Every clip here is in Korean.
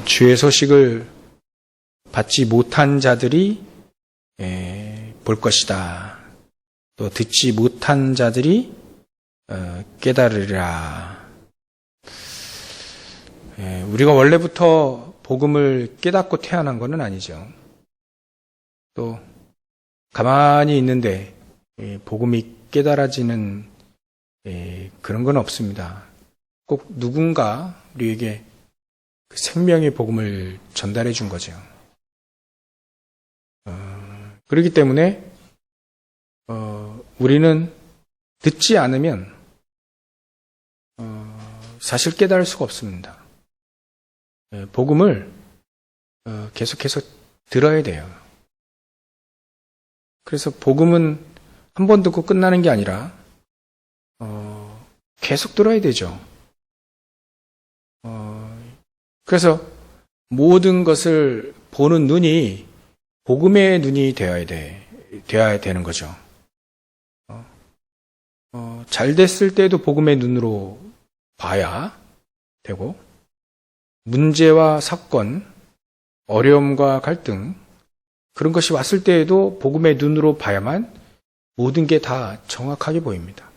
주의 소식을 받지 못한 자들이 볼 것이다. 또 듣지 못한 자들이 깨달으리라. 우리가 원래부터 복음을 깨닫고 태어난 것은 아니죠. 또 가만히 있는데 복음이 깨달아지는 그런 건 없습니다. 꼭 누군가 우리에게 그 생명의 복음을 전달해 준 거죠. 그렇기 때문에 우리는 듣지 않으면 사실 깨달을 수가 없습니다. 복음을 계속해서 들어야 돼요. 그래서 복음은 한 번 듣고 끝나는 게 아니라 계속 들어야 되죠. 그래서 모든 것을 보는 눈이 복음의 눈이 되어야 되는 거죠. 잘 됐을 때도 복음의 눈으로 봐야 되고, 문제와 사건, 어려움과 갈등, 그런 것이 왔을 때에도 복음의 눈으로 봐야만 모든 게 다 정확하게 보입니다.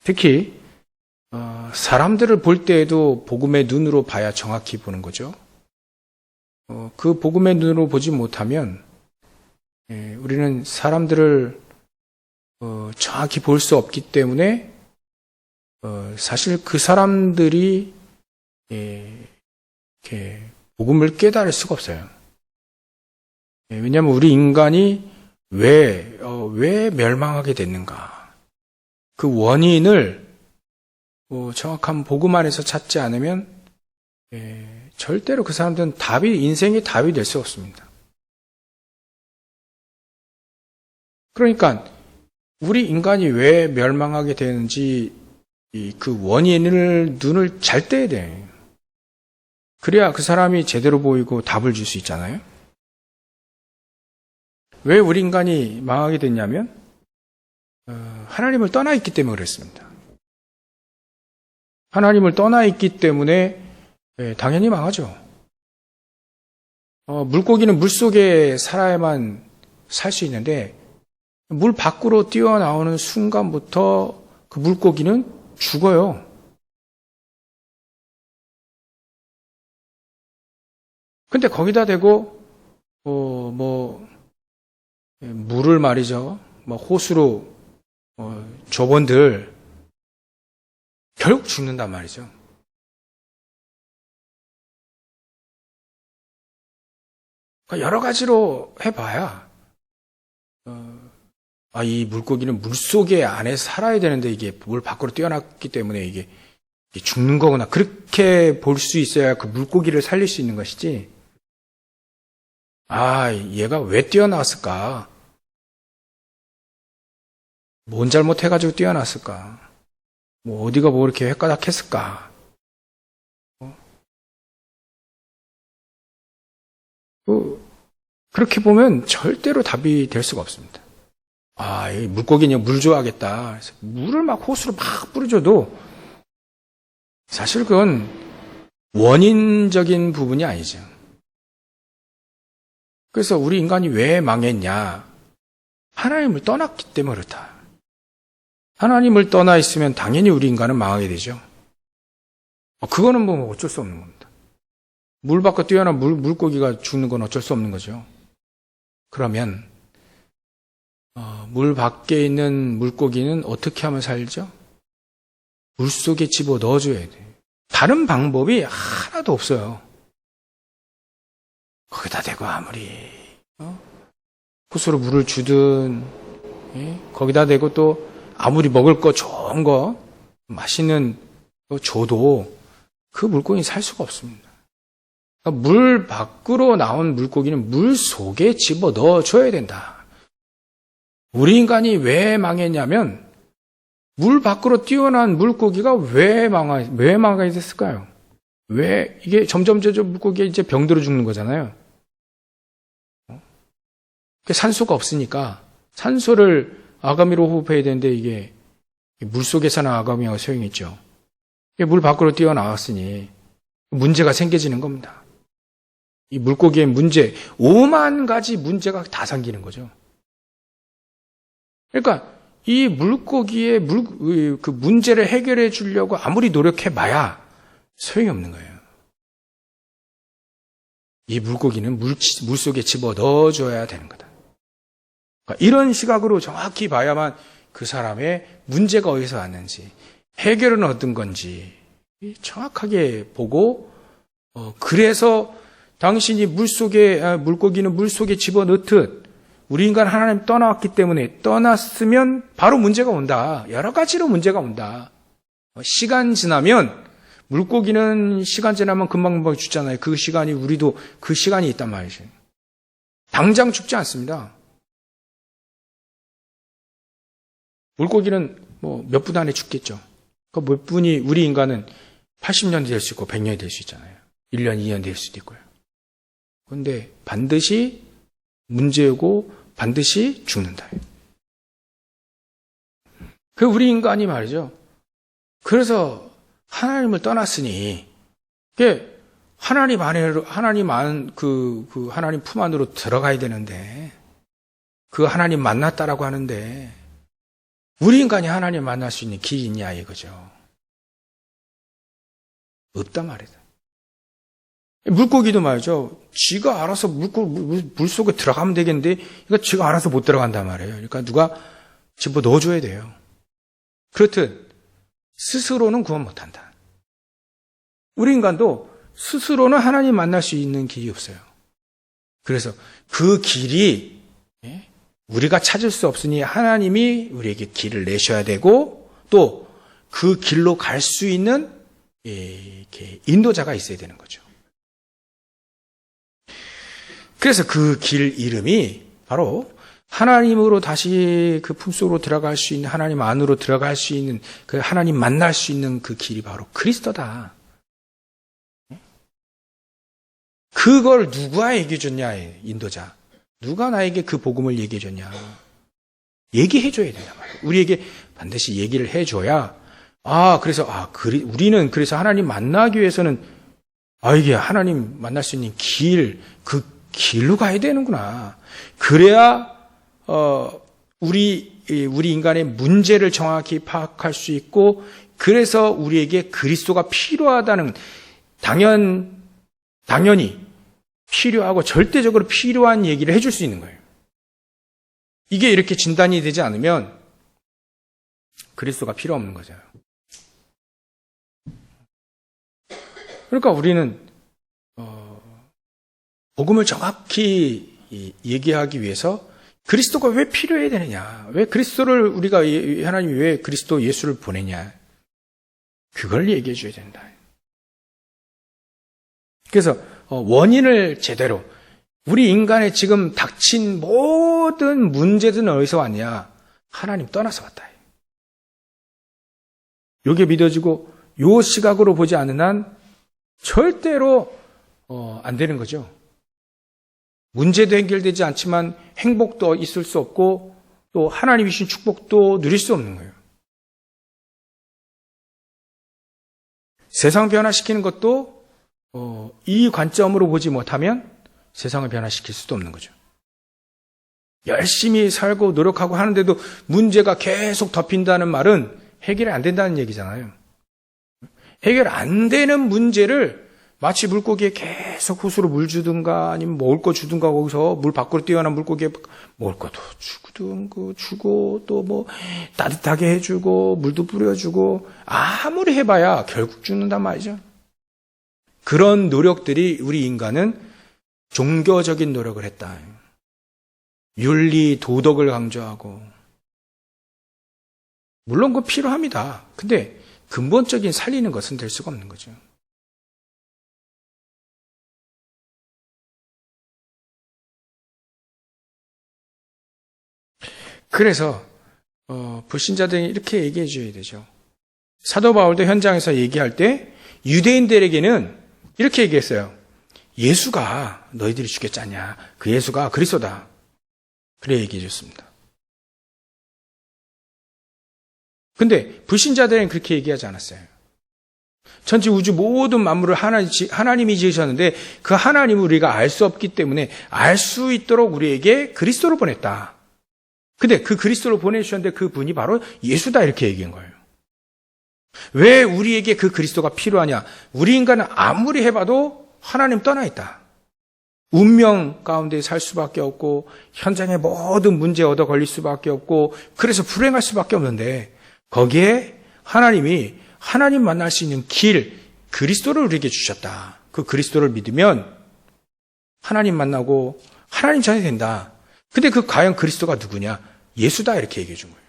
특히 사람들을 볼 때에도 복음의 눈으로 봐야 정확히 보는 거죠. 그 복음의 눈으로 보지 못하면 우리는 사람들을 정확히 볼 수 없기 때문에 사실 그 사람들이 이렇게 복음을 깨달을 수가 없어요. 왜냐하면 우리 인간이 왜 멸망하게 됐는가? 그 원인을 정확한 복음 안에서 찾지 않으면 절대로 그 사람들은 인생의 답이 될 수 없습니다. 그러니까 우리 인간이 왜 멸망하게 되는지 그 원인을 눈을 잘 떼야 돼. 그래야 그 사람이 제대로 보이고 답을 줄 수 있잖아요. 왜 우리 인간이 망하게 됐냐면 하나님을 떠나 있기 때문에 그랬습니다. 하나님을 떠나 있기 때문에 당연히 망하죠. 물고기는 물속에 살아야만 살 수 있는데 물 밖으로 뛰어나오는 순간부터 그 물고기는 죽어요. 근데 거기다 대고 물을 말이죠. 호수로 좁은들 결국 죽는단 말이죠. 여러 가지로 해봐야 이 물고기는 물속에 안에 살아야 되는데 이게 물 밖으로 뛰어났기 때문에 이게 죽는 거구나. 그렇게 볼 수 있어야 그 물고기를 살릴 수 있는 것이지. 얘가 왜 뛰어났을까? 뭔 잘못해가지고 뛰어났을까? 어디가 이렇게 헷가닥했을까? 그렇게 보면 절대로 답이 될 수가 없습니다. 이 물고기는 물 좋아하겠다. 그래서 물을 호수로 막 뿌려줘도 사실 그건 원인적인 부분이 아니죠. 그래서 우리 인간이 왜 망했냐? 하나님을 떠났기 때문에 그렇다. 하나님을 떠나 있으면 당연히 우리 인간은 망하게 되죠. 그거는 어쩔 수 없는 겁니다. 물 밖에 뛰어난 물고기가 죽는 건 어쩔 수 없는 거죠. 그러면 물 밖에 있는 물고기는 어떻게 하면 살죠? 물 속에 집어 넣어줘야 돼요. 다른 방법이 하나도 없어요. 거기다 대고 아무리 호수로 물을 주든 거기다 대고 또 아무리 먹을 거 좋은 거 맛있는 거 줘도 그 물고기는 살 수가 없습니다. 그러니까 물 밖으로 나온 물고기는 물 속에 집어 넣어줘야 된다. 우리 인간이 왜 망했냐면 물 밖으로 뛰어난 물고기가 왜 망하게 됐을까요? 왜 이게 점점 물고기가 이제 병들어 죽는 거잖아요. 산소가 없으니까 산소를 아가미로 호흡해야 되는데 이게 물속에 사는 아가미하고 소용이 있죠. 물 밖으로 뛰어나왔으니 문제가 생겨지는 겁니다. 이 물고기의 문제, 5만 가지 문제가 다 생기는 거죠. 그러니까 이 물고기의 그 문제를 해결해 주려고 아무리 노력해봐야 소용이 없는 거예요. 이 물고기는 물속에 집어 넣어줘야 되는 거다. 그러니까 이런 시각으로 정확히 봐야만 그 사람의 문제가 어디서 왔는지, 해결은 어떤 건지 정확하게 보고, 그래서 당신이 물고기는 물속에 집어넣듯 우리 인간 하나님 떠나왔기 때문에 떠났으면 바로 문제가 온다. 여러 가지로 문제가 온다. 시간 지나면 물고기는 시간 지나면 금방 죽잖아요. 그 시간이 우리도 그 시간이 있단 말이죠. 당장 죽지 않습니다. 물고기는 뭐 몇 분 안에 죽겠죠. 그 몇 분이 우리 인간은 80년이 될 수 있고 100년이 될 수 있잖아요. 1년, 2년 될 수도 있고요. 그런데 반드시 문제고 반드시 죽는다. 그 우리 인간이 말이죠. 그래서 하나님을 떠났으니 하나님 안으로 하나님 품 안으로 들어가야 되는데 그 하나님 만났다라고 하는데 우리 인간이 하나님 만날 수 있는 길이 있냐 이거죠. 없단 말이다. 물고기도 말이죠. 쥐가 알아서 물속에 들어가면 되겠는데, 그러니까 쥐가 알아서 못 들어간단 말이에요. 그러니까 누가 집어 넣어줘야 돼요. 그렇듯 스스로는 구원 못한다. 우리 인간도 스스로는 하나님 만날 수 있는 길이 없어요. 그래서 그 길이 우리가 찾을 수 없으니 하나님이 우리에게 길을 내셔야 되고 또 그 길로 갈 수 있는 인도자가 있어야 되는 거죠. 그래서 그 길 이름이 바로 하나님으로 다시 그 품속으로 들어갈 수 있는, 하나님 안으로 들어갈 수 있는, 그 하나님 만날 수 있는 그 길이 바로 그리스도다. 그걸 누가 얘기해 줬냐, 인도자. 누가 나에게 그 복음을 얘기해 줬냐. 얘기해 줘야 된단 말이에요. 우리에게 반드시 얘기를 해 줘야, 우리는 그래서 하나님 만나기 위해서는, 이게 하나님 만날 수 있는 길, 그 길로 가야 되는구나. 그래야 우리 인간의 문제를 정확히 파악할 수 있고, 그래서 우리에게 그리스도가 필요하다는 당연히 필요하고 절대적으로 필요한 얘기를 해줄 수 있는 거예요. 이게 이렇게 진단이 되지 않으면 그리스도가 필요 없는 거죠. 그러니까 우리는 복음을 정확히 얘기하기 위해서 그리스도가 왜 필요해야 되느냐, 왜 그리스도를 하나님이 왜 그리스도 예수를 보내냐, 그걸 얘기해 줘야 된다. 그래서 원인을 제대로, 우리 인간의 지금 닥친 모든 문제들은 어디서 왔냐? 하나님 떠나서 왔다. 이게 믿어지고 요 시각으로 보지 않는 한 절대로 안 되는 거죠. 문제도 해결되지 않지만 행복도 있을 수 없고 또 하나님이 주신 축복도 누릴 수 없는 거예요. 세상 변화시키는 것도 이 관점으로 보지 못하면 세상을 변화시킬 수도 없는 거죠. 열심히 살고 노력하고 하는데도 문제가 계속 덮인다는 말은 해결이 안 된다는 얘기잖아요. 해결 안 되는 문제를 마치 물고기에 계속 호수로 물 주든가 아니면 먹을 거 주든가 거기서 물 밖으로 뛰어난 물고기에 먹을 것도 주고 또 뭐 따뜻하게 해주고 물도 뿌려주고 아무리 해봐야 결국 죽는단 말이죠. 그런 노력들이 우리 인간은 종교적인 노력을 했다. 윤리, 도덕을 강조하고 물론 그거 필요합니다. 근데 근본적인 살리는 것은 될 수가 없는 거죠. 그래서 불신자들이 이렇게 얘기해 줘야 되죠. 사도 바울도 현장에서 얘기할 때 유대인들에게는 이렇게 얘기했어요. 예수가 너희들이 죽겠지 않냐. 그 예수가 그리스도다. 그래 얘기해 줬습니다. 근데 불신자들은 그렇게 얘기하지 않았어요. 전체 우주 모든 만물을 하나님이 지으셨는데 그 하나님을 우리가 알 수 없기 때문에 알 수 있도록 우리에게 그리스도를 보냈다. 근데 그 그리스도를 보내주셨는데 그 분이 바로 예수다 이렇게 얘기한 거예요. 왜 우리에게 그 그리스도가 필요하냐? 우리 인간은 아무리 해봐도 하나님 떠나 있다. 운명 가운데 살 수밖에 없고 현장의 모든 문제에 얻어 걸릴 수밖에 없고 그래서 불행할 수밖에 없는데 거기에 하나님이 하나님 만날 수 있는 길, 그리스도를 우리에게 주셨다. 그 그리스도를 믿으면 하나님 만나고 하나님 자녀이 된다. 근데 그 과연 그리스도가 누구냐? 예수다 이렇게 얘기해 준 거예요.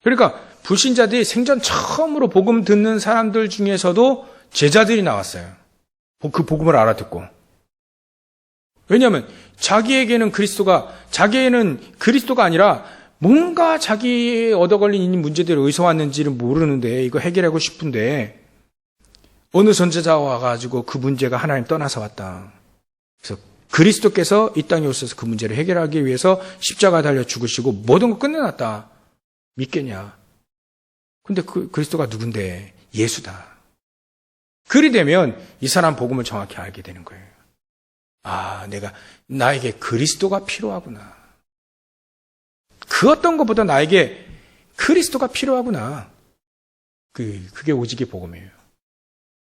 그러니까 불신자들이 생전 처음으로 복음 듣는 사람들 중에서도 제자들이 나왔어요. 그 복음을 알아듣고. 왜냐하면 자기에게는 그리스도가 아니라 뭔가 자기의 얻어 걸린 이 문제들이 어디서 왔는지를 모르는데 이거 해결하고 싶은데 어느 선지자가 와가지고 그 문제가 하나님 떠나서 왔다. 그래서 그리스도께서 이 땅에 오셔서 그 문제를 해결하기 위해서 십자가 달려 죽으시고 모든 거 끝내놨다. 믿겠냐? 근데 그 그리스도가 누군데? 예수다. 그리 되면 이 사람 복음을 정확히 알게 되는 거예요. 아, 나에게 그리스도가 필요하구나. 그 어떤 것보다 나에게 그리스도가 필요하구나. 그게 오직의 복음이에요.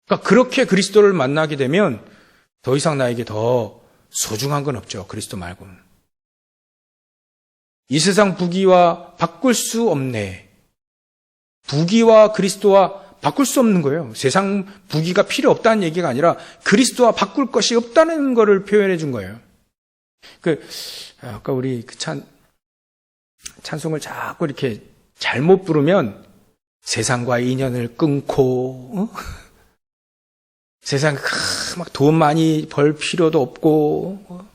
그러니까 그렇게 그리스도를 만나게 되면 더 이상 나에게 더 소중한 건 없죠. 그리스도 말고는. 이 세상 부귀와 바꿀 수 없네. 부귀와 그리스도와 바꿀 수 없는 거예요. 세상 부귀가 필요 없다는 얘기가 아니라 그리스도와 바꿀 것이 없다는 것을 표현해 준 거예요. 아까 우리 찬송을 자꾸 이렇게 잘못 부르면 세상과의 인연을 끊고, 세상 막 돈 많이 벌 필요도 없고,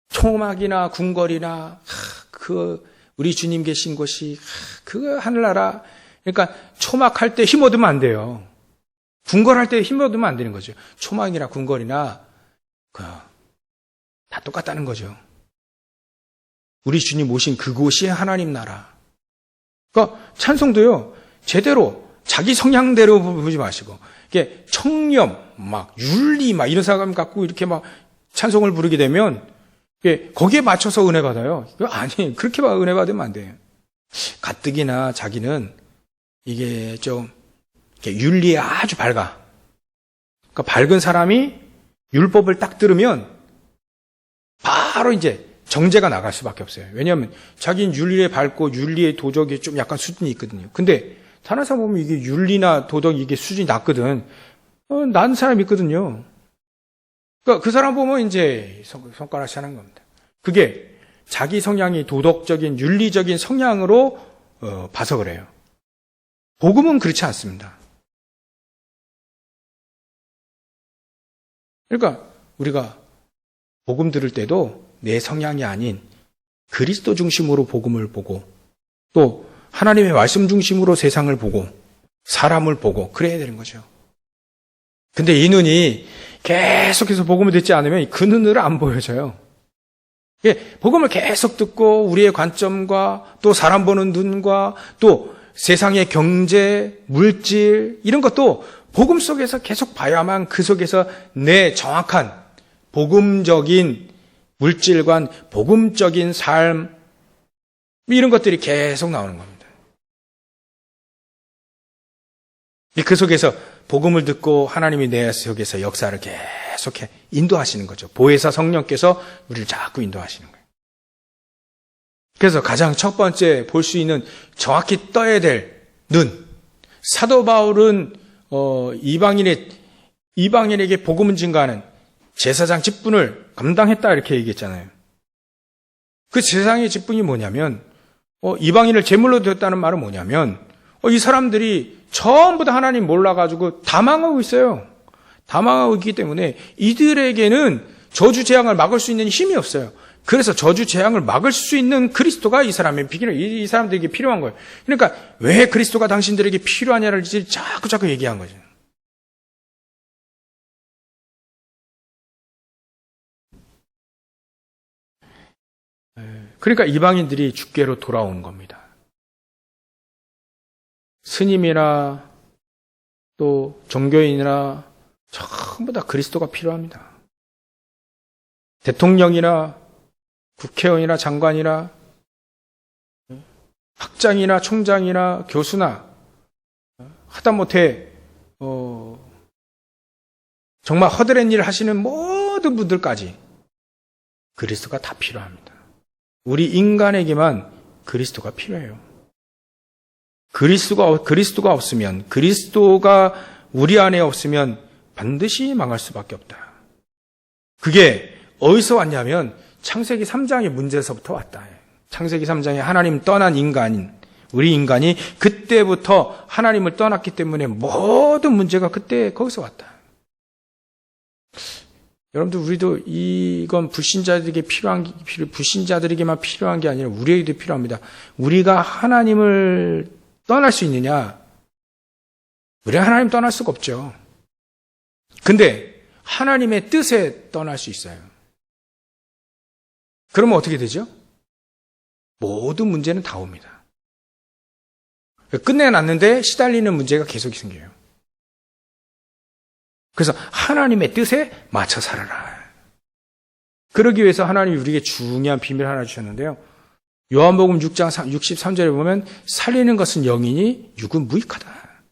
초막이나 궁궐이나 우리 주님 계신 곳이 그 하늘나라. 그러니까 초막할 때 힘 얻으면 안 돼요. 궁궐할 때 힘 얻으면 안 되는 거죠. 초막이나 궁궐이나 다 똑같다는 거죠. 우리 주님 오신 그곳이 하나님 나라. 그러니까 찬송도요. 제대로 자기 성향대로 보지 마시고 이게 청렴, 막 윤리, 막 이런 사람 갖고 이렇게 막 찬송을 부르게 되면 거기에 맞춰서 은혜 받아요. 아니, 그렇게 은혜 받으면 안 돼요. 가뜩이나 자기는 이게 좀 윤리에 아주 밝아. 그러니까 밝은 사람이 율법을 딱 들으면 바로 이제 정죄가 나갈 수밖에 없어요. 왜냐하면 자기는 윤리에 밝고 윤리의 도덕이 좀 약간 수준이 있거든요. 근데 다른 사람 보면 이게 윤리나 도덕 이게 수준이 낮거든. 낮은 사람이 있거든요. 그러니까 그 사람 보면 이제 손가락이 하는 겁니다. 그게 자기 성향이 도덕적인 윤리적인 성향으로 봐서 그래요. 복음은 그렇지 않습니다. 그러니까 우리가 복음 들을 때도 내 성향이 아닌 그리스도 중심으로 복음을 보고 또 하나님의 말씀 중심으로 세상을 보고 사람을 보고 그래야 되는 거죠. 근데 이 눈이 계속해서 복음을 듣지 않으면 그 눈으로 안 보여져요. 복음을 계속 듣고 우리의 관점과 또 사람 보는 눈과 또 세상의 경제, 물질 이런 것도 복음 속에서 계속 봐야만 그 속에서 내 정확한 복음적인 물질관, 복음적인 삶 이런 것들이 계속 나오는 겁니다. 그 속에서 복음을 듣고 하나님이 내 속에서 역사를 계속해 인도하시는 거죠. 보혜사 성령께서 우리를 자꾸 인도하시는 거예요. 그래서 가장 첫 번째 볼 수 있는 정확히 떠야 될 눈. 사도 바울은 이방인에게 복음을 증거하는 제사장 직분을 감당했다 이렇게 얘기했잖아요. 그 제사장의 직분이 뭐냐면 이방인을 제물로 드렸다는 말은 뭐냐면 이 사람들이 전부 다 하나님 몰라가지고 다 망하고 있어요. 다 망하고 있기 때문에 이들에게는 저주 재앙을 막을 수 있는 힘이 없어요. 그래서 저주 재앙을 막을 수 있는 그리스도가 이 사람들에게 필요한 거예요. 그러니까 왜 그리스도가 당신들에게 필요하냐를 자꾸 얘기한 거죠. 그러니까 이방인들이 주께로 돌아온 겁니다. 스님이나 또 종교인이나 전부 다 그리스도가 필요합니다. 대통령이나 국회의원이나 장관이나 학장이나 총장이나 교수나 하다못해 정말 허드렛 일을 하시는 모든 분들까지 그리스도가 다 필요합니다. 우리 인간에게만 그리스도가 필요해요. 그리스도가 없으면, 그리스도가 우리 안에 없으면 반드시 망할 수밖에 없다. 그게 어디서 왔냐면 창세기 3장의 문제에서부터 왔다. 창세기 3장에 하나님 떠난 인간인 우리 인간이 그때부터 하나님을 떠났기 때문에 모든 문제가 그때 거기서 왔다. 여러분들, 우리도 이건 불신자들에게만 필요한 게 아니라 우리에게도 필요합니다. 우리가 하나님을 떠날 수 있느냐? 우리가 하나님 떠날 수가 없죠. 근데 하나님의 뜻에 떠날 수 있어요. 그러면 어떻게 되죠? 모든 문제는 다 옵니다. 끝내놨는데 시달리는 문제가 계속 생겨요. 그래서 하나님의 뜻에 맞춰 살아라. 그러기 위해서 하나님이 우리에게 중요한 비밀 하나 주셨는데요. 요한복음 6장 63절에 보면 살리는 것은 영이니 육은 무익하다.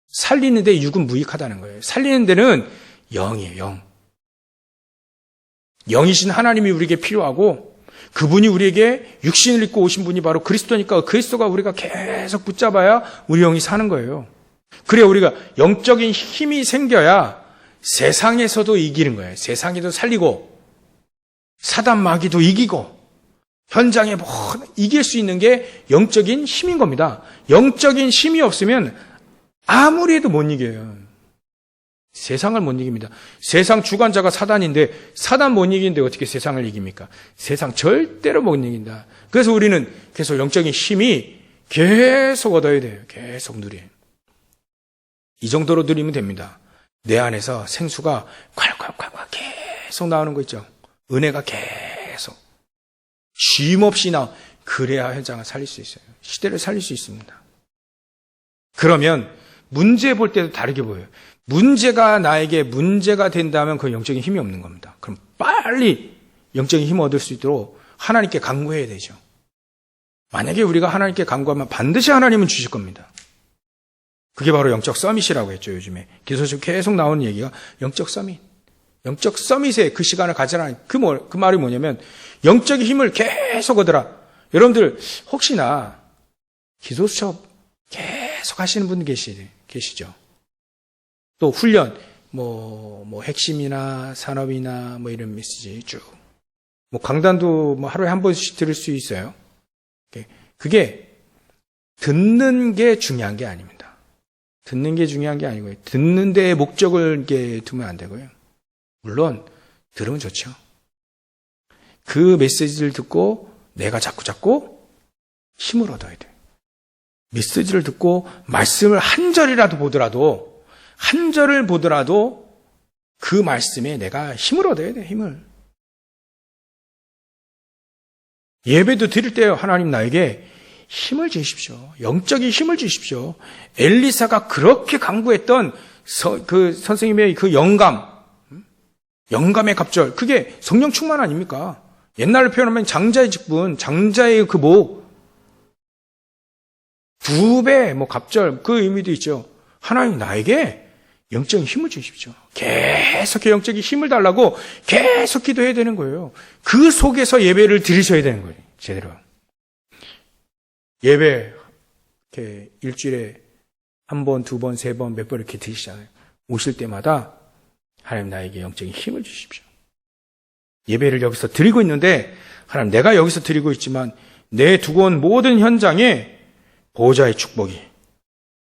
살리는데 육은 무익하다는 거예요. 살리는 데는 영이에요. 영. 영이신 하나님이 우리에게 필요하고 그분이 우리에게 육신을 입고 오신 분이 바로 그리스도니까 그리스도가 우리가 계속 붙잡아야 우리 영이 사는 거예요. 그래야 우리가 영적인 힘이 생겨야 세상에서도 이기는 거예요. 세상에도 살리고 사단 마귀도 이기고 현장에 이길 수 있는 게 영적인 힘인 겁니다. 영적인 힘이 없으면 아무리 해도 못 이겨요. 세상을 못 이깁니다. 세상 주관자가 사단인데 사단 못 이기는데 어떻게 세상을 이깁니까? 세상 절대로 못 이긴다. 그래서 우리는 계속 영적인 힘이 계속 얻어야 돼요. 계속 누려요. 이 정도로 누리면 됩니다. 내 안에서 생수가 콸콸콸콸 계속 나오는 거 있죠. 은혜가 계속 쉼 없이 그래야 현장을 살릴 수 있어요. 시대를 살릴 수 있습니다. 그러면 문제 볼 때도 다르게 보여요. 문제가 나에게 문제가 된다면 그 영적인 힘이 없는 겁니다. 그럼 빨리 영적인 힘을 얻을 수 있도록 하나님께 간구해야 되죠. 만약에 우리가 하나님께 간구하면 반드시 하나님은 주실 겁니다. 그게 바로 영적 서밋이라고 했죠. 요즘에 기도서 계속 나오는 얘기가 영적 서밋. 영적 서밋에 그 시간을 가지라는 그 말이 뭐냐면 영적인 힘을 계속 얻으라. 여러분들 혹시나 기도 수업 계속 하시는 분 계시죠? 또 훈련 핵심이나 산업이나 이런 메시지 쭉 강단도 하루에 한 번씩 들을 수 있어요. 그게 듣는 게 중요한 게 아닙니다. 듣는 게 중요한 게 아니고요. 듣는 데에 목적을 두면 안 되고요. 물론 들으면 좋죠. 그 메시지를 듣고 내가 자꾸 힘을 얻어야 돼요. 메시지를 듣고 말씀을 한 절을 보더라도 그 말씀에 내가 힘을 얻어야 돼. 힘을. 예배도 드릴 때요. 하나님 나에게 힘을 주십시오. 영적인 힘을 주십시오. 엘리사가 그렇게 간구했던 그 선생님의 그 영감의 갑절, 그게 성령 충만 아닙니까? 옛날로 표현하면 장자의 직분, 장자의 그 목, 2배, 갑절, 그 의미도 있죠. 하나님 나에게 영적인 힘을 주십시오. 계속 영적인 힘을 달라고 계속 기도해야 되는 거예요. 그 속에서 예배를 드리셔야 되는 거예요. 제대로. 예배, 이렇게 일주일에 1번, 2번, 3번, 몇 번 이렇게 드시잖아요. 오실 때마다 하나님 나에게 영적인 힘을 주십시오. 예배를 여기서 드리고 있는데 하나님 내가 여기서 드리고 있지만 내 두고 온 모든 현장에 보호자의 축복이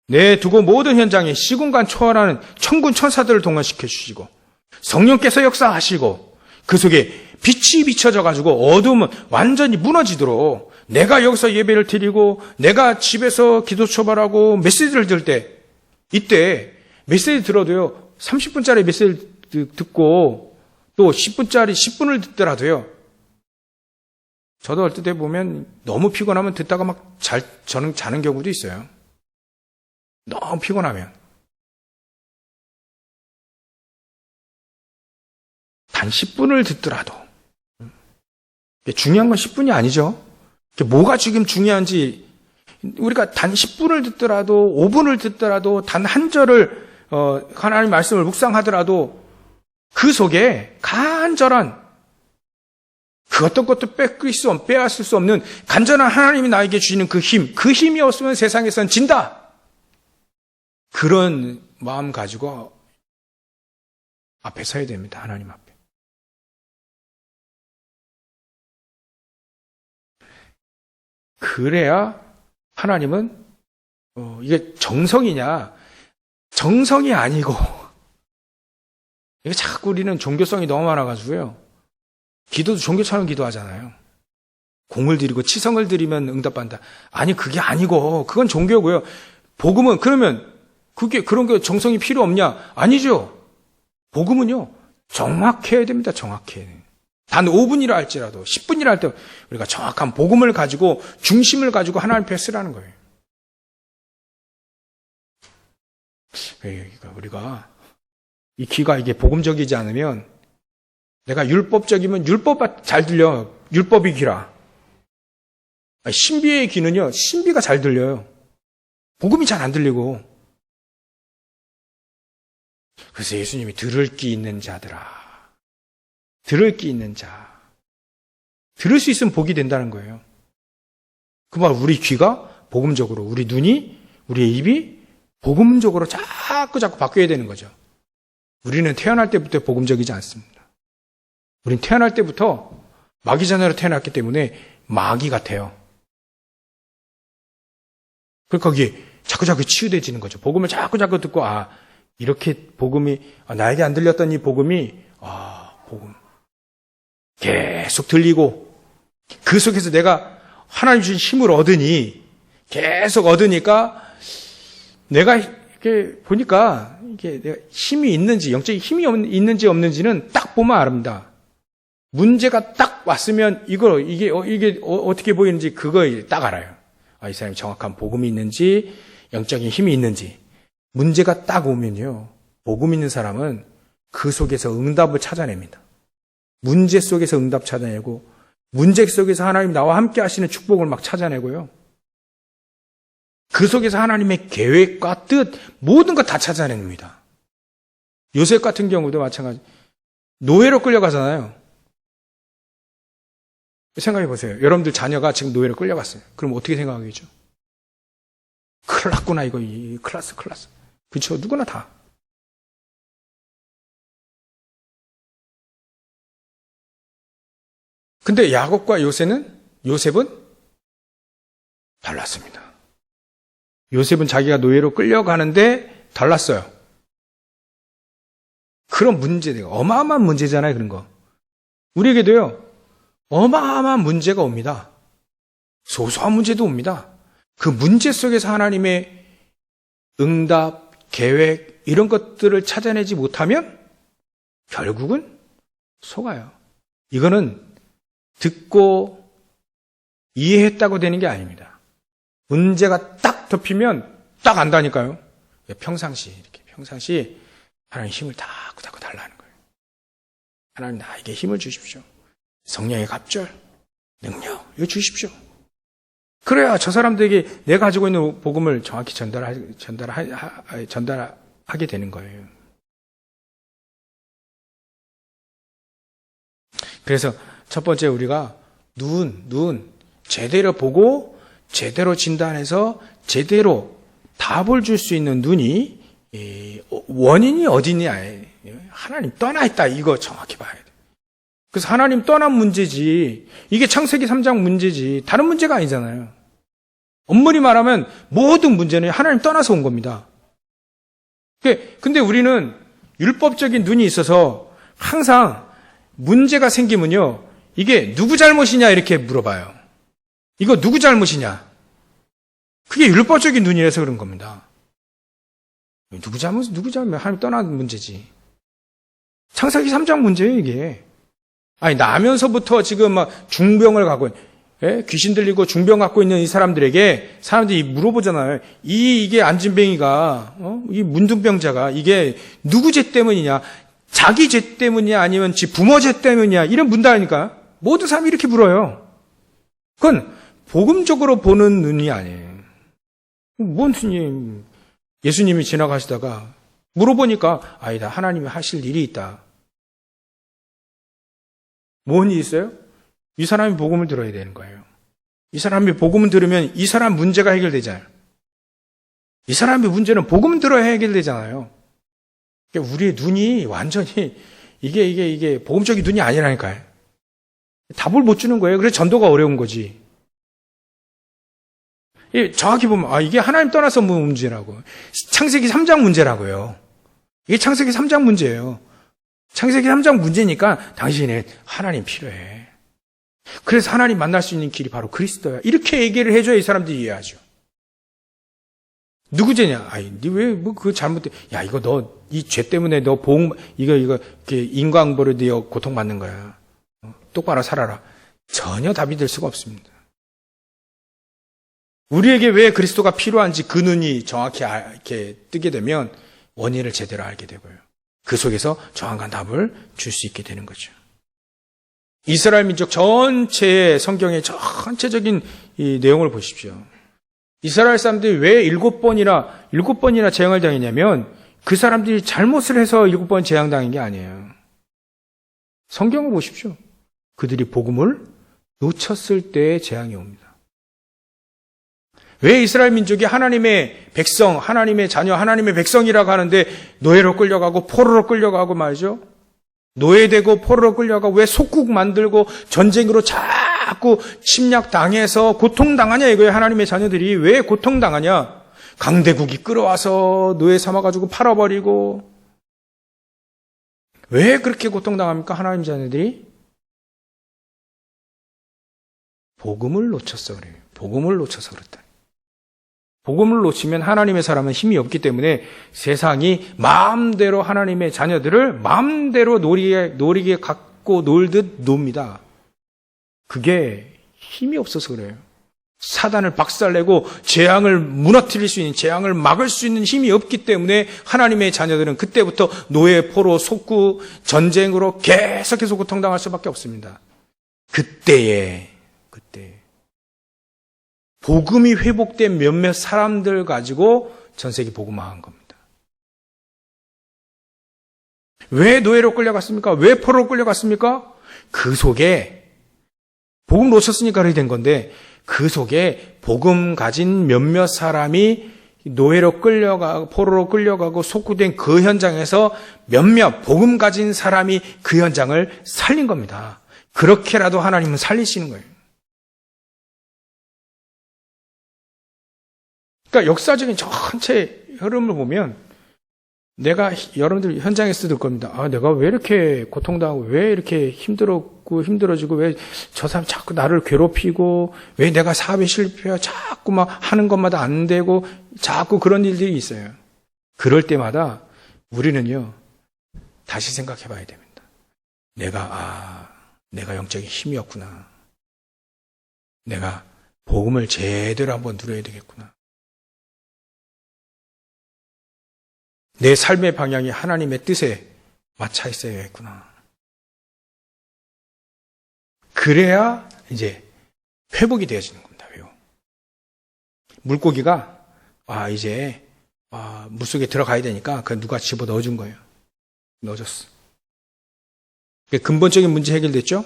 내 두고 모든 현장에 시공간 초월하는 천군 천사들을 동원시켜 주시고 성령께서 역사하시고 그 속에 빛이 비춰져 가지고 어두움은 완전히 무너지도록 내가 여기서 예배를 드리고 내가 집에서 기도 초발하고 메시지를 들을 때 이때 메시지 들어도요 30분짜리 메시지 듣고 또 10분짜리 10분을 듣더라도요 저도 어떨 때 보면 너무 피곤하면 듣다가 저는 자는 경우도 있어요. 너무 피곤하면. 단 10분을 듣더라도. 중요한 건 10분이 아니죠. 뭐가 지금 중요한지 우리가 단 10분을 듣더라도 5분을 듣더라도 단 한 절을 하나님 말씀을 묵상하더라도 그 속에 간절한 그 어떤 것도 빼앗을 수 없는 간절한 하나님이 나에게 주시는 그 힘이 없으면 세상에선 진다. 그런 마음 가지고 앞에 서야 됩니다. 하나님 앞에. 그래야 하나님은 이게 정성이냐? 정성이 아니고 이게 자꾸 우리는 종교성이 너무 많아가지고요. 기도도 종교처럼 기도하잖아요. 공을 들이고 치성을 들이면 응답한다. 아니 그게 아니고 그건 종교고요. 복음은 그러면 그런 게 정성이 필요 없냐? 아니죠. 복음은요 정확해야 됩니다. 정확해. 단 5분이라 할지라도 10분이라 할 때 우리가 정확한 복음을 가지고 중심을 가지고 하나님 앞에 쓰라는 거예요. 그러니까 우리가 이 귀가 이게 복음적이지 않으면 내가 율법적이면 율법 잘 들려. 율법이 귀라. 신비의 귀는요. 신비가 잘 들려요. 복음이 잘 안 들리고. 그래서 예수님이 들을 귀 있는 자들아. 들을 귀 있는 자. 들을 수 있으면 복이 된다는 거예요. 그 말 우리 귀가 복음적으로, 우리 눈이, 우리의 입이 복음적으로 자꾸 바뀌어야 되는 거죠. 우리는 태어날 때부터 복음적이지 않습니다. 우린 태어날 때부터 마귀 자녀로 태어났기 때문에 마귀 같아요. 그러니까 거기에 자꾸 치유돼지는 거죠. 복음을 자꾸 듣고 이렇게 복음이 나에게 안 들렸던 이 복음이 복음 계속 들리고 그 속에서 내가 하나님 주신 힘을 얻으니 계속 얻으니까 내가 이렇게 보니까 이게 내가 힘이 있는지 영적인 힘이 있는지 없는지는 딱 보면 압니다. 문제가 딱 왔으면 이게 어떻게 보이는지 그거 딱 알아요. 이 사람이 정확한 복음이 있는지 영적인 힘이 있는지. 문제가 딱 오면요. 복음 있는 사람은 그 속에서 응답을 찾아냅니다. 문제 속에서 응답 찾아내고 문제 속에서 하나님 나와 함께 하시는 축복을 막 찾아내고요. 그 속에서 하나님의 계획과 뜻 모든 것 다 찾아냅니다. 요셉 같은 경우도 마찬가지. 노예로 끌려가잖아요. 생각해 보세요. 여러분들 자녀가 지금 노예로 끌려갔어요. 그럼 어떻게 생각하겠죠? 큰일 났구나 이거 클라스. 그렇죠? 누구나 다. 근데 야곱과 요셉은 달랐습니다. 요셉은 자기가 노예로 끌려가는데 달랐어요. 그런 문제들, 어마어마한 문제잖아요, 그런 거. 우리에게도요, 어마어마한 문제가 옵니다. 소소한 문제도 옵니다. 그 문제 속에서 하나님의 응답, 계획, 이런 것들을 찾아내지 못하면 결국은 속아요. 이거는 듣고 이해했다고 되는 게 아닙니다. 문제가 딱 덮이면 딱 안다니까요. 평상시 하나님 힘을 자꾸 달라는 거예요. 하나님 나에게 힘을 주십시오. 성령의 갑절, 능력 이거 주십시오. 그래야 저 사람들에게 내가 가지고 있는 복음을 정확히 전달하게 되는 거예요. 그래서 첫 번째 우리가 눈 제대로 보고 제대로 진단해서 제대로 답을 줄 수 있는 눈이 원인이 어디냐. 하나님 떠나 있다. 이거 정확히 봐야 돼. 그래서 하나님 떠난 문제지. 이게 창세기 3장 문제지. 다른 문제가 아니잖아요. 엄밀히 말하면 모든 문제는 하나님 떠나서 온 겁니다. 근데 우리는 율법적인 눈이 있어서 항상 문제가 생기면요. 이게 누구 잘못이냐 이렇게 물어봐요. 이거 누구 잘못이냐? 그게 율법적인 눈이라서 그런 겁니다. 누구 잘못 하나님 떠난 문제지. 창세기 3장 문제예요, 이게. 나면서부터 지금 막 중병을 갖고 예? 귀신 들리고 중병 갖고 있는 이 사람들에게 사람들이 물어보잖아요. 이게 안진뱅이가, 이 문둥병자가 이게 누구 죄 때문이냐? 자기 죄 때문이냐? 아니면 지 부모 죄 때문이냐? 이런 문다니까. 모든 사람이 이렇게 물어요. 그건 복음적으로 보는 눈이 아니에요. 뭔 스님, 예수님이 지나가시다가 물어보니까 아니다. 하나님이 하실 일이 있다. 뭔 일이 있어요? 이 사람이 복음을 들어야 되는 거예요. 이 사람이 복음을 들으면 이 사람 문제가 해결되잖아요. 이 사람의 문제는 복음 들어야 해결되잖아요. 그러니까 우리의 눈이 완전히 이게 복음적인 눈이 아니라니까요. 답을 못 주는 거예요. 그래서 전도가 어려운 거지. 정확히 보면 이게 하나님 떠나서 문제라고. 창세기 3장 문제라고요. 이게 창세기 3장 문제예요. 창세기 3장 문제니까 당신은 하나님 필요해. 그래서 하나님 만날 수 있는 길이 바로 그리스도야. 이렇게 얘기를 해줘야 이 사람들이 이해하죠. 누구 죄냐? 니 왜 그거 잘못돼? 야, 이거 너 이 죄 때문에 너 이거 인과응보로 네 고통받는 거야. 똑바로 살아라. 전혀 답이 될 수가 없습니다. 우리에게 왜 그리스도가 필요한지 그 눈이 정확히 이렇게 뜨게 되면 원인을 제대로 알게 되고요. 그 속에서 정확한 답을 줄 수 있게 되는 거죠. 이스라엘 민족 전체의 성경의 전체적인 이 내용을 보십시오. 이스라엘 사람들이 왜 7번이나 재앙을 당했냐면 그 사람들이 잘못을 해서 7번 재앙당한 게 아니에요. 성경을 보십시오. 그들이 복음을 놓쳤을 때의 재앙이 옵니다. 왜 이스라엘 민족이 하나님의 백성, 하나님의 자녀, 하나님의 백성이라고 하는데 노예로 끌려가고 포로로 끌려가고 말이죠. 노예되고 포로로 끌려가고 왜 속국 만들고 전쟁으로 자꾸 침략당해서 고통당하냐 이거예요. 하나님의 자녀들이 왜 고통당하냐. 강대국이 끌어와서 노예 삼아가지고 팔아버리고 왜 그렇게 고통당합니까? 하나님 자녀들이 복음을 놓쳤어 그래요. 복음을 놓쳐서 그렇다. 복음을 놓치면 하나님의 사람은 힘이 없기 때문에 세상이 마음대로 하나님의 자녀들을 마음대로 노리게 갖고 놀듯 놉니다. 그게 힘이 없어서 그래요. 사단을 박살내고 재앙을 무너뜨릴 수 있는, 재앙을 막을 수 있는 힘이 없기 때문에 하나님의 자녀들은 그때부터 노예, 포로, 속구, 전쟁으로 계속해서 고통당할 수밖에 없습니다. 그때 복음이 회복된 몇몇 사람들 가지고 전 세계 복음화한 겁니다. 왜 노예로 끌려갔습니까? 왜 포로로 끌려갔습니까? 그 속에 복음 놓쳤으니까 그렇게 된 건데 그 속에 복음 가진 몇몇 사람이 노예로 끌려가고 포로로 끌려가고 속구된 그 현장에서 몇몇 복음 가진 사람이 그 현장을 살린 겁니다. 그렇게라도 하나님은 살리시는 거예요. 그러니까 역사적인 전체 흐름을 보면 내가 여러분들 현장에서 들 겁니다. 내가 왜 이렇게 고통당하고 왜 이렇게 힘들어지고 왜 저 사람 자꾸 나를 괴롭히고 왜 내가 사업에 실패하고 자꾸 막 하는 것마다 안 되고 자꾸 그런 일들이 있어요. 그럴 때마다 우리는요 다시 생각해 봐야 됩니다. 내가 영적인 힘이 없구나. 내가 복음을 제대로 한번 누려야 되겠구나. 내 삶의 방향이 하나님의 뜻에 맞춰 있어야겠구나. 그래야 이제 회복이 되어지는 겁니다. 왜요? 물고기가 이제 물속에 들어가야 되니까 그 누가 집어 넣어준 거예요. 넣어줬어. 근본적인 문제 해결됐죠?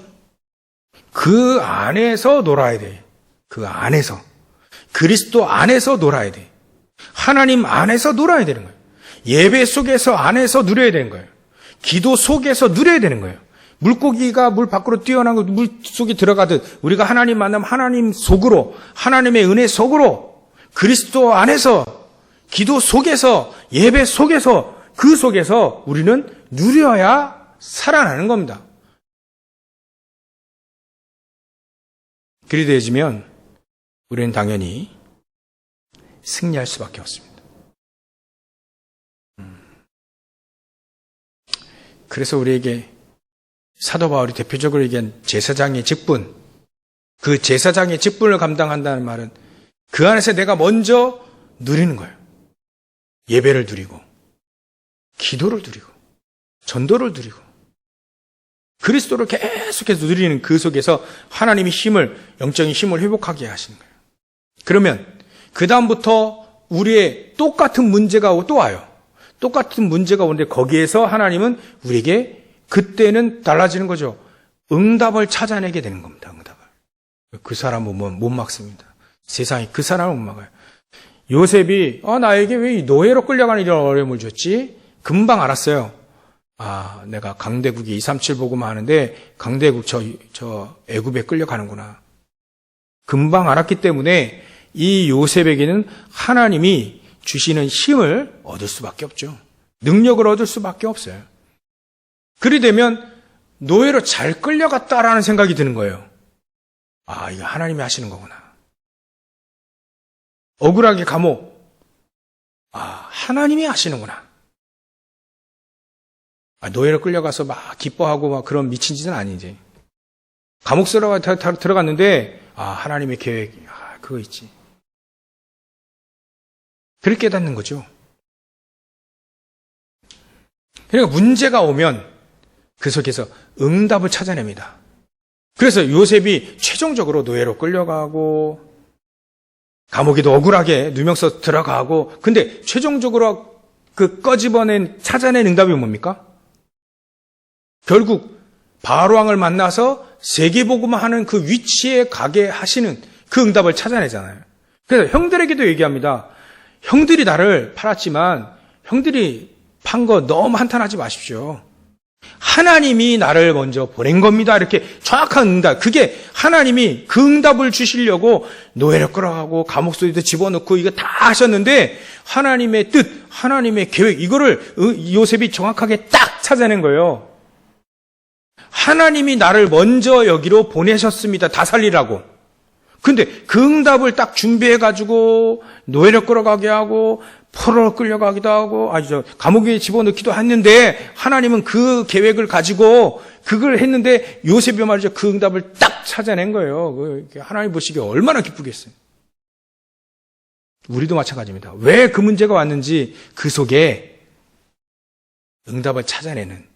그 안에서 놀아야 돼. 그 안에서. 그리스도 안에서 놀아야 돼. 하나님 안에서 놀아야 되는 거예요. 예배 속에서 안에서 누려야 되는 거예요. 기도 속에서 누려야 되는 거예요. 물고기가 물 밖으로 뛰어나고 물 속에 들어가듯 우리가 하나님 만나면 하나님 속으로, 하나님의 은혜 속으로, 그리스도 안에서, 기도 속에서, 예배 속에서, 그 속에서 우리는 누려야 살아나는 겁니다. 그리 되어지면 우리는 당연히 승리할 수밖에 없습니다. 그래서 우리에게 사도 바울이 대표적으로 얘기한 제사장의 직분, 그 제사장의 직분을 감당한다는 말은 그 안에서 내가 먼저 누리는 거예요. 예배를 누리고, 기도를 누리고, 전도를 누리고, 그리스도를 계속해서 누리는 그 속에서 하나님이 영적인 힘을 회복하게 하시는 거예요. 그러면 그 다음부터 우리의 똑같은 문제가 또 와요. 똑같은 문제가 오는데 거기에서 하나님은 우리에게 그때는 달라지는 거죠. 응답을 찾아내게 되는 겁니다. 응답을. 그 사람은 못 막습니다. 세상이 그 사람을 못 막아요. 요셉이 나에게 왜 노예로 끌려가는 이런 어려움을 줬지? 금방 알았어요. 내가 강대국이 237 보고만 하는데 강대국 저 애굽에 끌려가는구나. 금방 알았기 때문에 이 요셉에게는 하나님이 주시는 힘을 얻을 수밖에 없죠. 능력을 얻을 수밖에 없어요. 그리 되면 노예로 잘 끌려갔다라는 생각이 드는 거예요. 이거 하나님이 하시는 거구나. 억울하게 감옥. 하나님이 하시는구나. 노예로 끌려가서 막 기뻐하고 막 그런 미친 짓은 아니지. 감옥 들어갔는데, 하나님의 계획, 그거 있지. 그렇게 깨닫는 거죠. 그러니까 문제가 오면 그 속에서 응답을 찾아냅니다. 그래서 요셉이 최종적으로 노예로 끌려가고, 감옥에도 억울하게 누명서 들어가고, 근데 최종적으로 그 찾아낸 응답이 뭡니까? 결국 바로왕을 만나서 세계복음을 하는 그 위치에 가게 하시는 그 응답을 찾아내잖아요. 그래서 형들에게도 얘기합니다. 형들이 나를 팔았지만 형들이 판 거 너무 한탄하지 마십시오. 하나님이 나를 먼저 보낸 겁니다. 이렇게 정확한 응답. 그게 하나님이 그 응답을 주시려고 노예로 끌어가고 감옥 속에도 집어넣고 이거 다 하셨는데 하나님의 뜻, 하나님의 계획 이거를 요셉이 정확하게 딱 찾아낸 거예요. 하나님이 나를 먼저 여기로 보내셨습니다. 다 살리라고. 근데 그 응답을 딱 준비해가지고 노예로 끌어가게 하고 포로로 끌려가기도 하고 감옥에 집어넣기도 했는데 하나님은 그 계획을 가지고 그걸 했는데 요셉이 말이죠. 그 응답을 딱 찾아낸 거예요. 하나님 보시기에 얼마나 기쁘겠어요. 우리도 마찬가지입니다. 왜 그 문제가 왔는지 그 속에 응답을 찾아내는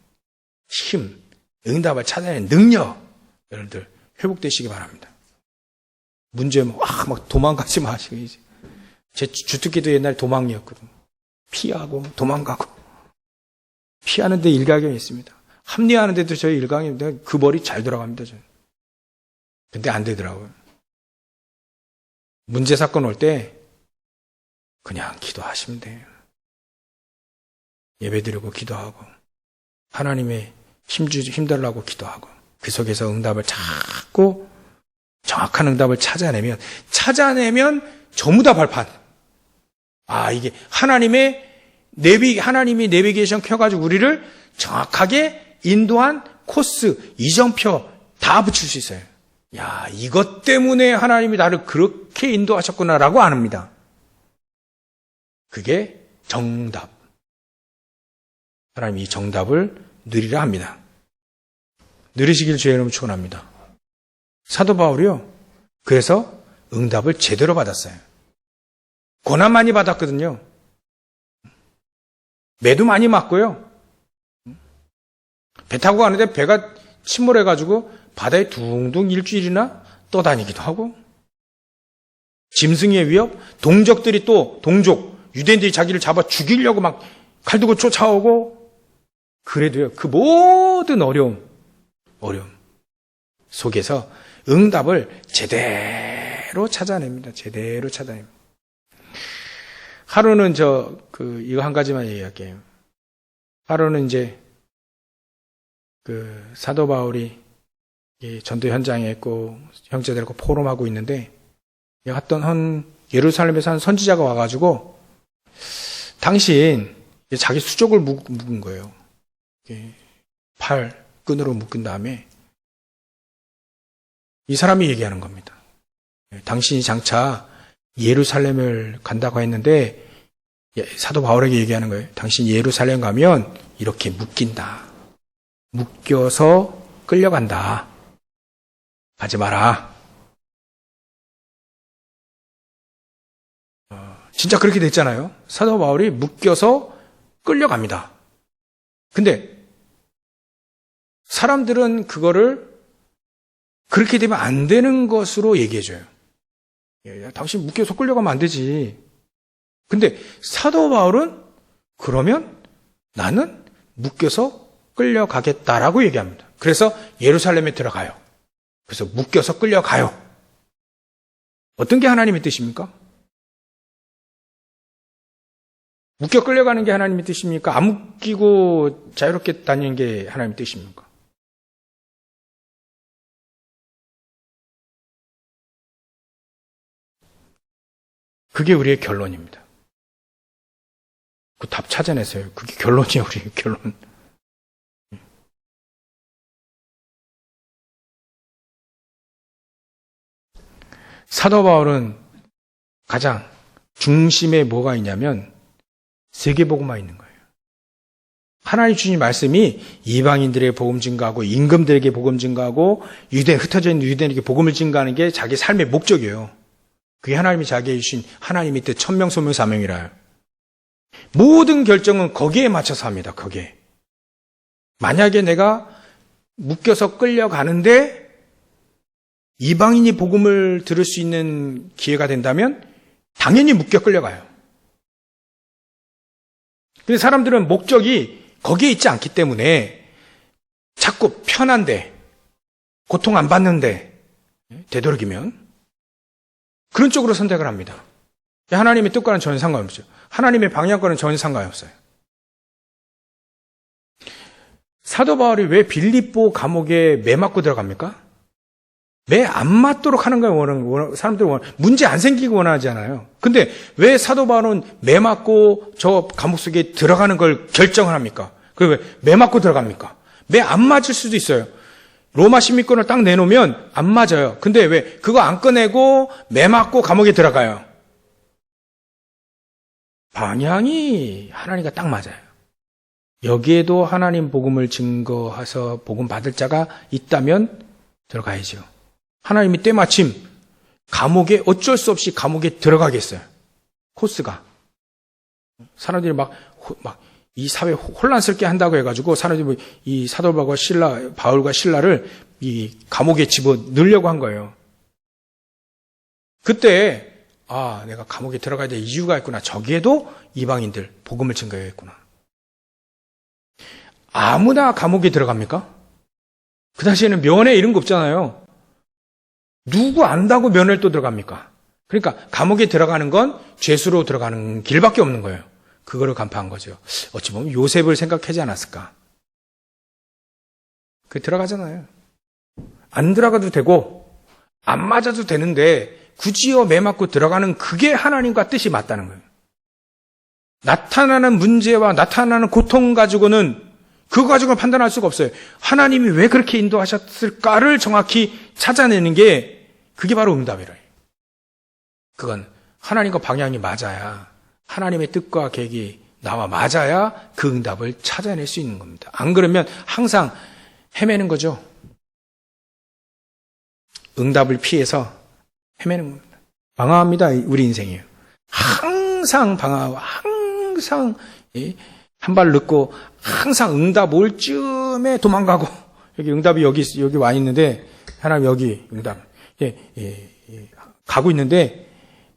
힘, 응답을 찾아내는 능력 여러분들 회복되시기 바랍니다. 문제면 막 도망가지 마시고 이제 제 주특기도 옛날에 도망이었거든. 피하고 도망가고 피하는 데 일가견이 있습니다. 합리화하는 데도 저희 일강인데 그 머리 잘 돌아갑니다. 저는. 근데 안 되더라고요. 문제 사건 올 때 그냥 기도하시면 돼요. 예배드리고 기도하고 하나님의 힘달라고 기도하고 그 속에서 응답을 찾고 정확한 응답을 찾아내면 전부 다 발판. 이게 하나님이 내비게이션 켜가지고 우리를 정확하게 인도한 코스, 이정표 다 붙일 수 있어요. 이것 때문에 하나님이 나를 그렇게 인도하셨구나라고 아닙니다. 그게 정답. 하나님이 이 정답을 누리라 합니다. 누리시길 주의 이름으로 축원합니다. 사도 바울이요. 그래서 응답을 제대로 받았어요. 고난 많이 받았거든요. 매도 많이 맞고요. 배 타고 가는데 배가 침몰해가지고 바다에 둥둥 일주일이나 떠다니기도 하고 짐승의 위협, 동족들이 유대인들이 자기를 잡아 죽이려고 막 칼 들고 쫓아오고 그래도요. 그 모든 어려움 속에서 응답을 제대로 찾아냅니다. 하루는 이거 한 가지만 얘기할게요. 하루는 이제 사도 바울이 전도 현장에 있고 형제들과 포럼하고 있는데 예루살렘에서 한 선지자가 와가지고 당신 자기 수족을 묶은 거예요. 팔 끈으로 묶은 다음에 이 사람이 얘기하는 겁니다. 당신이 장차 예루살렘을 간다고 했는데 사도 바울에게 얘기하는 거예요. 당신이 예루살렘 가면 이렇게 묶인다. 묶여서 끌려간다. 가지 마라. 진짜 그렇게 됐잖아요. 사도 바울이 묶여서 끌려갑니다. 근데 사람들은 그거를 그렇게 되면 안 되는 것으로 얘기해줘요. 야, 당신 묶여서 끌려가면 안 되지. 근데 사도 바울은 그러면 나는 묶여서 끌려가겠다라고 얘기합니다. 그래서 예루살렘에 들어가요. 그래서 묶여서 끌려가요. 어떤 게 하나님의 뜻입니까? 묶여 끌려가는 게 하나님의 뜻입니까? 안 묶이고 자유롭게 다니는 게 하나님의 뜻입니까? 그게 우리의 결론입니다. 그 답 찾아내세요. 그게 결론이에요, 우리의 결론. 사도 바울은 가장 중심에 뭐가 있냐면 세계복음화 있는 거예요. 하나님 주신 말씀이 이방인들의 복음 증가하고 임금들에게 복음 증가하고 흩어져 있는 유대인에게 복음을 증가하는 게 자기 삶의 목적이에요. 그게 하나님이 자기에게 주신 하나님의 뜻 천명소명사명이라요. 모든 결정은 거기에 맞춰서 합니다. 거기에. 만약에 내가 묶여서 끌려가는데 이방인이 복음을 들을 수 있는 기회가 된다면 당연히 묶여 끌려가요. 근데 사람들은 목적이 거기에 있지 않기 때문에 자꾸 편한데, 고통 안 받는데, 되도록이면 그런 쪽으로 선택을 합니다. 하나님의 뜻과는 전혀 상관없죠. 하나님의 방향과는 전혀 상관이 없어요. 사도 바울이 왜 빌립보 감옥에 매 맞고 들어갑니까? 매 안 맞도록 하는 걸 사람들은 문제 안 생기고 원하지 않아요. 근데 왜 사도 바울은 매 맞고 저 감옥 속에 들어가는 걸 결정을 합니까? 왜 매 맞고 들어갑니까? 매 안 맞을 수도 있어요. 로마 시민권을 딱 내놓으면 안 맞아요. 근데 왜 그거 안 꺼내고 매 맞고 감옥에 들어가요? 방향이 하나님과 딱 맞아요. 여기에도 하나님 복음을 증거해서 복음 받을 자가 있다면 들어가야죠. 하나님이 때마침 감옥에 어쩔 수 없이 감옥에 들어가겠어요. 코스가. 사람들이 막 이 사회 혼란스럽게 한다고 해가지고 사람들이 이 사도 바울과 실라를 이 감옥에 집어 넣으려고 한 거예요. 그때 내가 감옥에 들어가야 될 이유가 있구나. 저기에도 이방인들 복음을 증거해야겠구나. 아무나 감옥에 들어갑니까? 그 당시에는 면회 이런 거 없잖아요. 누구 안다고 면회를 또 들어갑니까? 그러니까 감옥에 들어가는 건 죄수로 들어가는 길밖에 없는 거예요. 그거를 간파한 거죠. 어찌 보면 요셉을 생각하지 않았을까? 들어가잖아요. 안 들어가도 되고 안 맞아도 되는데 굳이요 매 맞고 들어가는 그게 하나님과 뜻이 맞다는 거예요. 나타나는 문제와 나타나는 고통 가지고는 그거 가지고는 판단할 수가 없어요. 하나님이 왜 그렇게 인도하셨을까를 정확히 찾아내는 게 그게 바로 응답이래요. 그건 하나님과 방향이 맞아야 하나님의 뜻과 계획이 나와 맞아야 그 응답을 찾아낼 수 있는 겁니다. 안 그러면 항상 헤매는 거죠. 응답을 피해서 헤매는 겁니다. 방황합니다. 우리 인생이에요. 항상 방황하고 항상 한 발 늦고 항상 응답 올 쯤에 도망가고 여기 응답이 여기 와 있는데 하나님 여기 응답 가고 있는데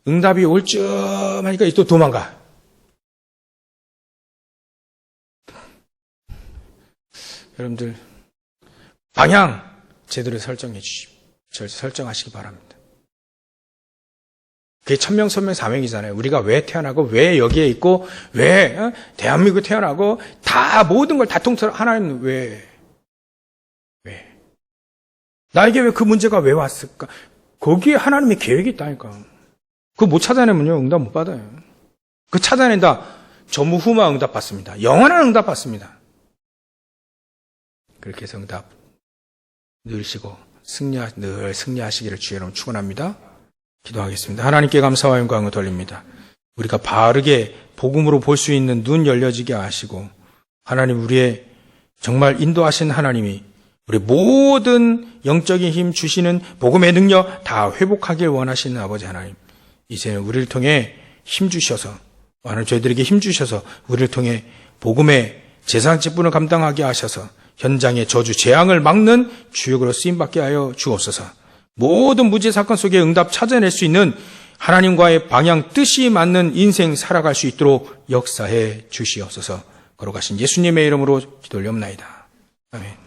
응답이 올 쯤 하니까 또 도망가. 여러분들 방향 제대로 설정해 주십시오. 설정하시기 바랍니다. 그게 천명소명사명이잖아요. 우리가 왜 태어나고 왜 여기에 있고 왜 대한민국에 태어나고 다 모든 걸 다 통틀어 하나님 왜 나에게 왜 그 문제가 왜 왔을까? 거기에 하나님의 계획이 있다니까. 그거 못 찾아내면요 응답 못 받아요. 그 찾아낸다 전무후무한 응답 받습니다. 영원한 응답 받습니다. 그렇게 해서 응답 늘시고 늘 승리하시기를 주의 이름으로 축원합니다. 기도하겠습니다. 하나님께 감사와 영광을 돌립니다. 우리가 바르게 복음으로 볼 수 있는 눈 열려지게 하시고 하나님 우리의 정말 인도하신 하나님이 우리 모든 영적인 힘 주시는 복음의 능력 다 회복하길 원하시는 아버지 하나님 이제 우리를 통해 힘주셔서, 많은 저희들에게 힘주셔서 우리를 통해 복음의 제사장 직분을 감당하게 하셔서 현장의 저주 재앙을 막는 주역으로 쓰임받게 하여 주옵소서. 모든 문제 사건 속에 응답 찾아낼 수 있는 하나님과의 방향 뜻이 맞는 인생 살아갈 수 있도록 역사해 주시옵소서. 걸어가신 예수님의 이름으로 기도 올려옵나이다. 아멘.